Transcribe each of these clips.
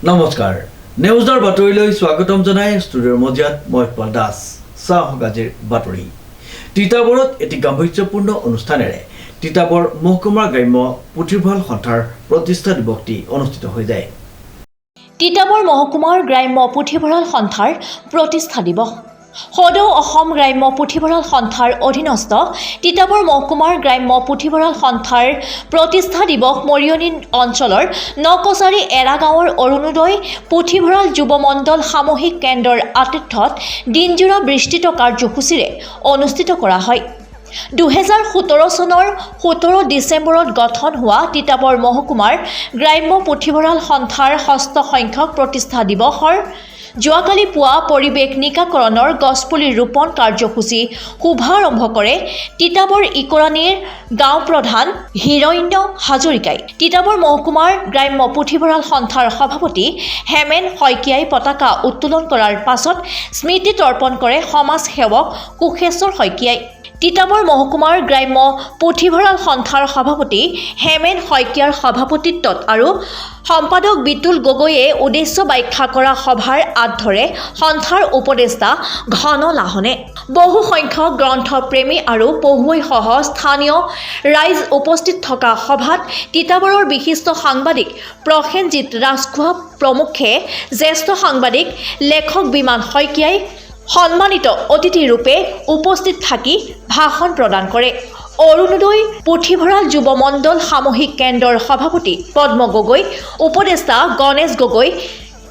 নমস্কাৰ নিউজৰ বাতৰিলৈ স্বাগতম জনাই ষ্টুডিঅ'ৰ মজিয়াত মই ইকবাল দাস চাহগাজীৰ বাতৰি তিতাবৰত এটি গাম্ভীৰ্যপূৰ্ণ অনুষ্ঠানেৰে তিতাবৰ মহকুমা গ্ৰাম্য পুথিভঁৰাল সন্থাৰ প্ৰতিষ্ঠা দিৱসটি অনুষ্ঠিত হৈ যায়। তিতাবৰ মহকুমাৰ গ্ৰাম্য পুথিভঁৰাল সন্থাৰ প্ৰতিষ্ঠা দিৱস সদৌ অসম গ্ৰাম্য পুথিভঁৰাল সন্থাৰ অধীনস্থ তিতাবৰ মহকুমাৰ গ্ৰাম্য পুথিভঁৰাল সন্থাৰ প্ৰতিষ্ঠা দিৱস মৰিয়নি অঞ্চলৰ নকছাৰী এৰা গাঁৱৰ অৰুণোদয় পুথিভঁৰাল যুৱ মণ্ডল সামূহিক কেন্দ্ৰৰ আতিথ্যত দিনজোৰা বিস্তৃত কাৰ্যসূচীৰে অনুষ্ঠিত কৰা হয়। 2017 চনৰ 17 ডিচেম্বৰত গঠন হোৱা তিতাবৰ মহকুমাৰ গ্ৰাম্য পুথিভঁৰাল সন্থাৰ ষষ্ঠ সংখ্যক প্ৰতিষ্ঠা দিৱসৰ যোৱাকালি পুৱা পৰিৱেশ নিকাকৰণৰ গছপুলি ৰোপণ কাৰ্যসূচী শুভাৰম্ভ কৰে তিতাবৰ ইকৰাণীৰ গাঁও প্ৰধান হিৰণ্য হাজৰিকাই। তিতাবৰ মহকুমাৰ গ্ৰাম্য পুথিভঁৰাল সন্থাৰ সভাপতি হেমেন শইকীয়াই পতাকা উত্তোলন কৰাৰ পাছত স্মৃতি তৰ্পণ কৰে সমাজ সেৱক কোষেশ্বৰ শইকীয়াই। তিতাবৰ মহকুমাৰ গ্ৰাম্য পুথিভঁৰাল সন্থাৰ সভাপতি হেমেন শইকীয়াৰ সভাপতিত্বত আৰু সম্পাদক বিতুল গগৈয়ে উদ্দেশ্য ব্যাখ্যা কৰা সভাৰ আঁত ধৰে সন্থাৰ উপদেষ্টা ঘন লাহনে। বহু সংখ্যক গ্ৰন্থপ্ৰেমী আৰু পঢ়ুৱৈসহ স্থানীয় ৰাইজ উপস্থিত থকা সভাত তিতাবৰৰ বিশিষ্ট সাংবাদিক প্ৰসেনজিৎ ৰাজখোৱা প্ৰমুখ্যে জ্যেষ্ঠ সাংবাদিক লেখক বিমান শইকীয়াই সন্মানিত অতিথিৰূপে উপস্থিত থাকি ভাষণ প্ৰদান কৰে। অৰুণোদয় পুথিভঁৰাল যুৱ মণ্ডল সামূহিক কেন্দ্ৰৰ সভাপতি পদ্ম গগৈ, উপদেষ্টা গণেশ গগৈ,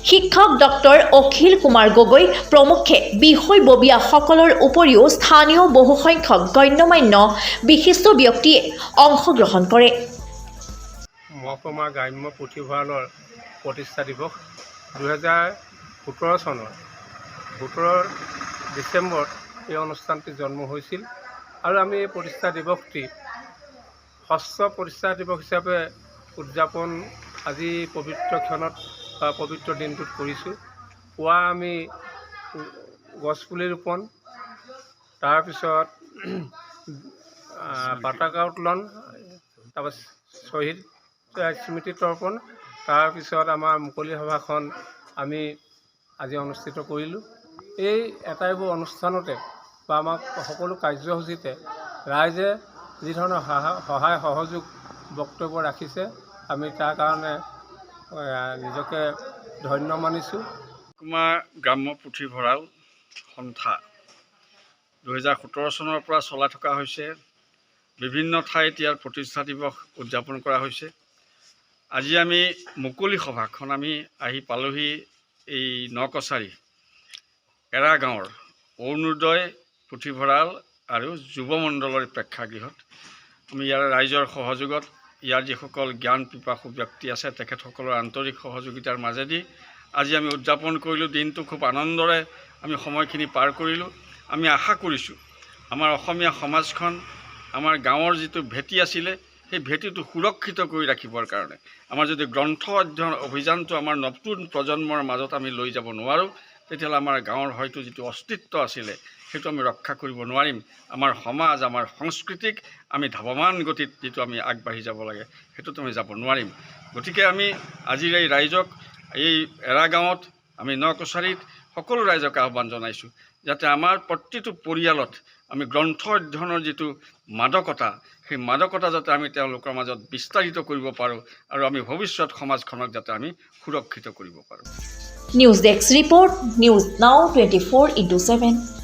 শিক্ষক ডক্টৰ অখিল কুমাৰ গগৈ প্ৰমুখ্যে বিষয়ববীয়াসকলৰ উপৰিও স্থানীয় বহুসংখ্যক গণ্যমান্য বিশিষ্ট ব্যক্তিয়ে অংশগ্ৰহণ কৰে। মহকুমা গ্ৰাম্য পুথিভঁৰালৰ প্ৰতিষ্ঠা দিৱস 2017 চনৰ 17 ডিচেম্বৰত এই অনুষ্ঠানটি জন্ম হৈছিল আৰু আমি এই প্ৰতিষ্ঠা দিৱসটি ষষ্ঠ প্ৰতিষ্ঠা দিৱস হিচাপে উদযাপন আজি পবিত্ৰ ক্ষণত বা পবিত্ৰ দিনটোত কৰিছোঁ। পুৱা আমি গছপুলি ৰোপণ, তাৰপিছত পতাকা উত্তোলন, তাৰপিছত শ্বহীদ স্মৃতি তৰ্পণ, তাৰপিছত আমাৰ মুকলি সভাখন আমি আজি অনুষ্ঠিত কৰিলোঁ। এই এটাইবোৰ অনুষ্ঠানতে বা আমাক সকলো কাৰ্যসূচীতে ৰাইজে যি ধৰণৰ সহায় সহযোগ বক্তব্য ৰাখিছে, আমি তাৰ কাৰণে নিজকে ধন্য মানিছোঁ। মহকুমা গ্ৰাম্য পুথিভঁৰাল সন্থা 2017 চনৰ পৰা চলাই থকা হৈছে। বিভিন্ন ঠাইত ইয়াৰ প্ৰতিষ্ঠা দিৱস উদযাপন কৰা হৈছে। আজি আমি মুকলি সভাখন আমি আহি পালোহি এই নকছাৰী এৰা গাঁৱৰ অৰুণোদয় পুথিভঁৰাল আৰু যুৱ মণ্ডলৰ প্ৰেক্ষাগৃহত। আমি ইয়াৰ ৰাইজৰ সহযোগত, ইয়াৰ যিসকল জ্ঞান পিপাসু ব্যক্তি আছে তেখেতসকলৰ আন্তৰিক সহযোগিতাৰ মাজেদি আজি আমি উদযাপন কৰিলোঁ। দিনটো খুব আনন্দৰে আমি সময়খিনি পাৰ কৰিলোঁ। আমি আশা কৰিছোঁ আমাৰ অসমীয়া সমাজখন, আমাৰ গাঁৱৰ যিটো ভেটি আছিলে সেই ভেটিটো সুৰক্ষিত কৰি ৰাখিবৰ কাৰণে আমাৰ যদি গ্ৰন্থ অধ্যয়ন অভিযানটো আমাৰ নতুন প্ৰজন্মৰ মাজত আমি লৈ যাব নোৱাৰোঁ, তেতিয়াহ'লে আমাৰ গাঁৱৰ হয়তো যিটো অস্তিত্ব আছিলে সেইটো আমি ৰক্ষা কৰিব নোৱাৰিম। আমাৰ সমাজ, আমাৰ সংস্কৃতিক আমি ধাৱমান গতিত যিটো আমি আগবাঢ়ি যাব লাগে সেইটোত আমি যাব নোৱাৰিম। গতিকে আমি আজিৰ এই ৰাইজক, এই এৰা গাঁৱত, আমি নকছাৰীত সকলো ৰাইজক আহ্বান জনাইছোঁ যাতে আমাৰ প্ৰতিটো পৰিয়ালত আমি গ্ৰন্থ অধ্যয়নৰ যিটো মাদকতা, সেই মাদকতা যাতে আমি তেওঁলোকৰ মাজত বিস্তাৰিত কৰিব পাৰোঁ আৰু আমি ভৱিষ্যত সমাজখনক যাতে আমি সুৰক্ষিত কৰিব পাৰোঁ। News desk report, news now 24/7।